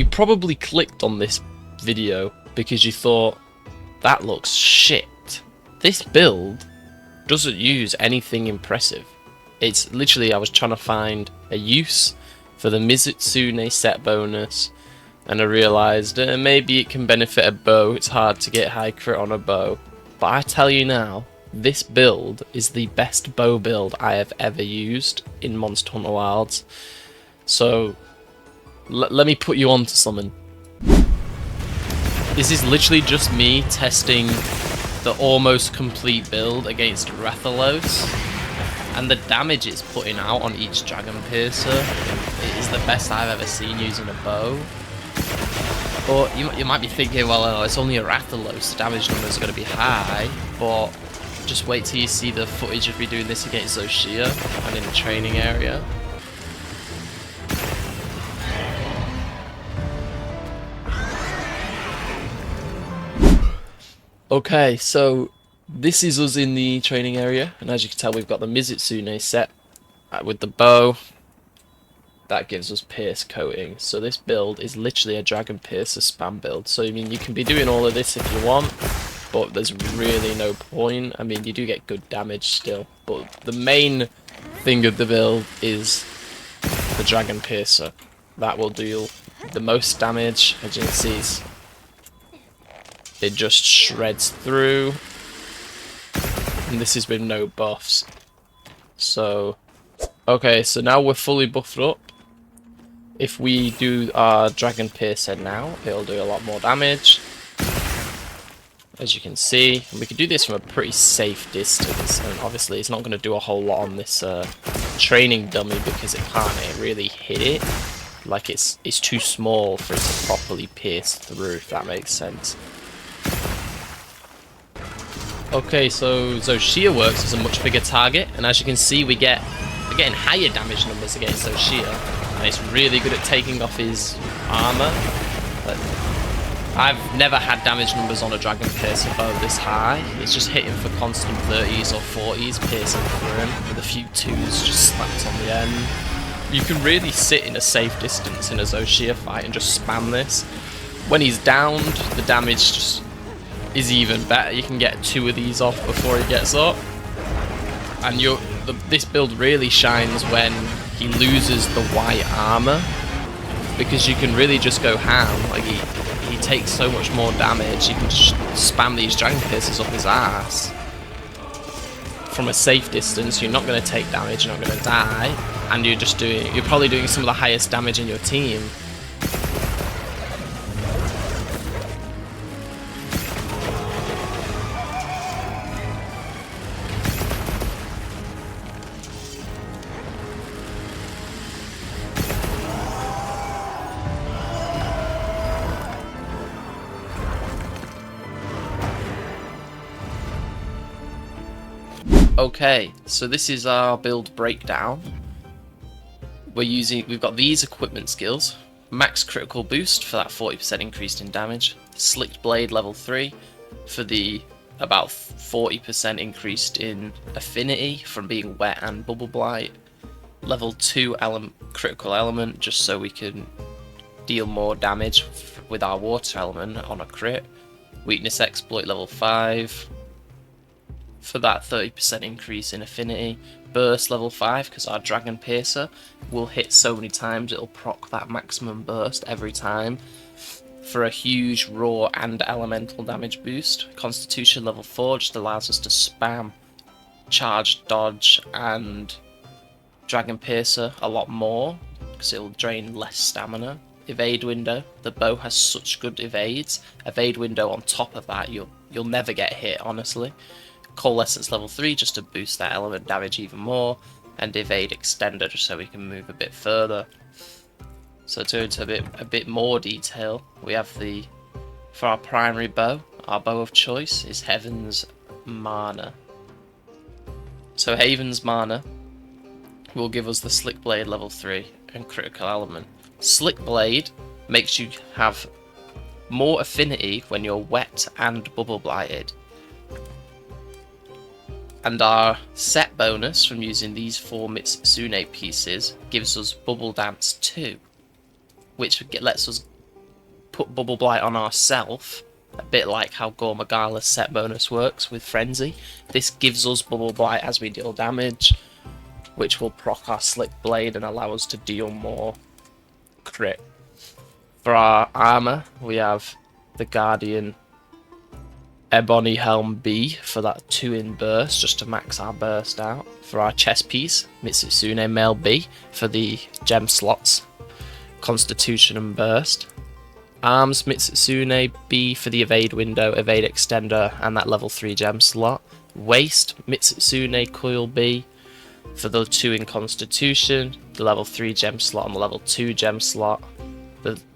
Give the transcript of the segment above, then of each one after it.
You probably clicked on this video because you thought, that looks shit. This build doesn't use anything impressive. It's literally, I was trying to find a use for the Mizutsune set bonus, and I realised maybe it can benefit a bow. It's hard to get high crit on a bow. But I tell you now, this build is the best bow build I have ever used in Monster Hunter Wilds. So let me put you on to something. This is literally just me testing the almost complete build against Rathalos, and the damage it's putting out on each Dragon Piercer is the best I've ever seen using a bow. But you might be thinking, well, it's only a Rathalos, the damage numbers are going to be high, but just wait till you see the footage of me doing this against Zoshia and in the training area. Okay, so this is us in the training area, and as you can tell, we've got the Mizutsune set with the bow. That gives us pierce coating. So this build is literally a Dragon Piercer spam build. So I mean, you can be doing all of this if you want, but there's really no point. I mean, you do get good damage still, but the main thing of the build is the Dragon Piercer. That will deal the most damage. As you can see, it just shreds through, and this is with no buffs. So, okay, so now we're fully buffed up. If we do our Dragon Piercer now, it'll do a lot more damage, as you can see. And we can do this from a pretty safe distance, and obviously it's not going to do a whole lot on this training dummy because it can't really hit it. Like, it's too small for it to properly pierce through, if that makes sense. Okay, so Zoshia works as a much bigger target, and as you can see, we're getting higher damage numbers against Zoshia, and it's really good at taking off his armor. But I've never had damage numbers on a Dragon Piercer bow this high. It's just hitting for constant 30s or 40s, piercing through him, with a few 2s just slapped on the end. You can really sit in a safe distance in a Zoshia fight and just spam this. When he's downed, the damage just is even better. You can get 2 of these off before he gets up, and this build really shines when he loses the white armor, because you can really just go ham. Like, he takes so much more damage. You can just spam these Dragon Piercers up his ass from a safe distance. You're not going to take damage, you're not going to die, and you're probably doing some of the highest damage in your team. Okay, so this is our build breakdown. We've got these equipment skills: max critical boost for that 40% increase in damage, slicked blade level 3 for the about 40% increased in affinity from being wet and bubble blight, level 2 critical element just so we can deal more damage with our water element on a crit, weakness exploit level 5 for that 30% increase in affinity, burst level 5 because our Dragon Piercer will hit so many times it'll proc that maximum burst every time for a huge raw and elemental damage boost. Constitution level 4 just allows us to spam charge, dodge and Dragon Piercer a lot more because it'll drain less stamina. Evade window, the bow has such good evades. Evade window on top of that, you'll never get hit, honestly. Coalescence level 3 just to boost that element damage even more, and evade extender just so we can move a bit further. So to go into a bit more detail, we have for our primary bow, our bow of choice is Heaven's Mana. So Heaven's Mana will give us the Slick Blade level 3 and critical element. Slick Blade makes you have more affinity when you're wet and bubble blighted. And our set bonus from using these 4 Mizutsune pieces gives us Bubble Dance 2, which lets us put Bubble Blight on ourselves, a bit like how Gormagala's set bonus works with Frenzy. This gives us Bubble Blight as we deal damage, which will proc our Slick Blade and allow us to deal more crit. For our armor, we have the Guardian Ebony Helm B for that 2-in burst, just to max our burst out. For our chest piece, Mitsutsune Mail B for the gem slots, Constitution and burst. Arms, Mitsutsune B for the evade window, evade extender, and that level 3 gem slot. Waist, Mitsutsune Coil B for the 2-in Constitution, the level 3 gem slot and the level 2 gem slot.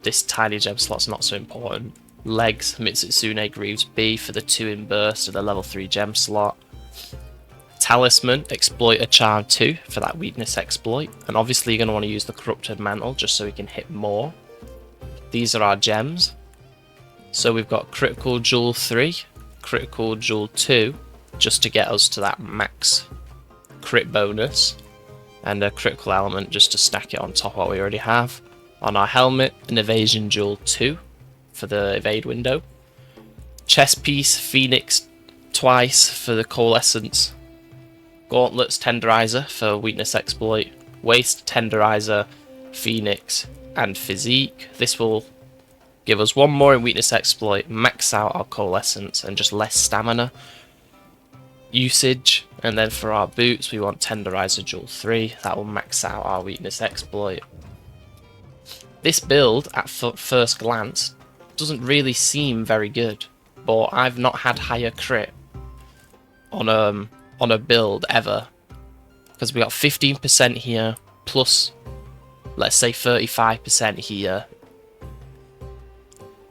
This tiny gem slot's not so important. Legs, Mitsutsune Greaves B for the 2-in burst and the level 3 gem slot. Talisman, Exploiter Charm 2 for that weakness exploit. And obviously you're going to want to use the Corrupted Mantle just so we can hit more. These are our gems. So we've got Critical Jewel 3, Critical Jewel 2, just to get us to that max crit bonus. And a Critical Element just to stack it on top of what we already have. On our helmet, an Evasion Jewel 2 for the evade window. Chest piece, Phoenix twice for the Coalescence. Gauntlets, Tenderizer for weakness exploit. Waist, Tenderizer, Phoenix, and Physique. This will give us one more in weakness exploit, max out our Coalescence, and just less stamina usage. And then for our boots, we want Tenderizer Jewel 3. That will max out our weakness exploit. This build, at first glance, doesn't really seem very good, but I've not had higher crit on a build ever, because we got 15% here plus, let's say 35% here,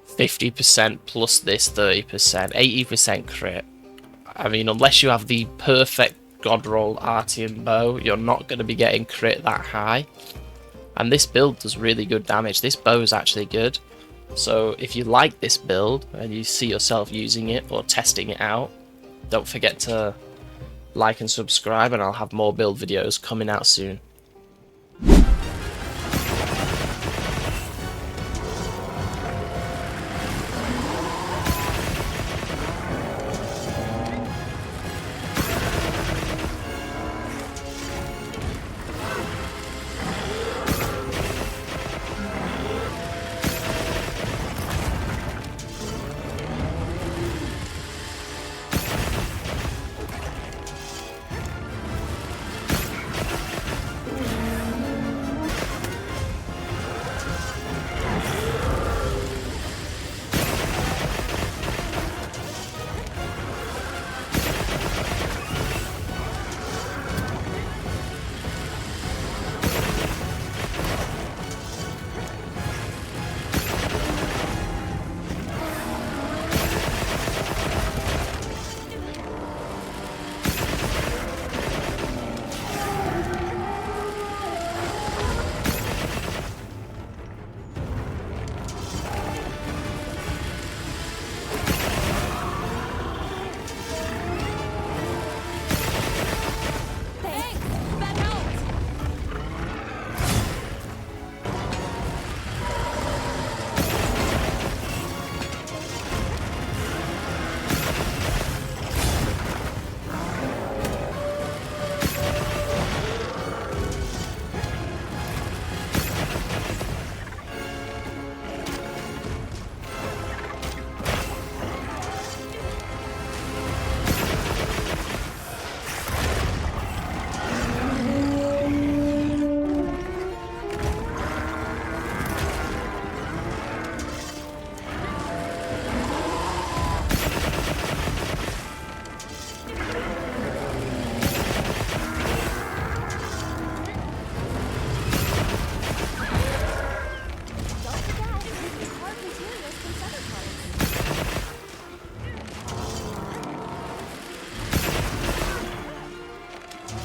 50% plus this 30%, 80% crit. I mean, unless you have the perfect God roll Artian bow, you're not going to be getting crit that high. And this build does really good damage. This bow is actually good. So if you like this build and you see yourself using it or testing it out, don't forget to like and subscribe, and I'll have more build videos coming out soon.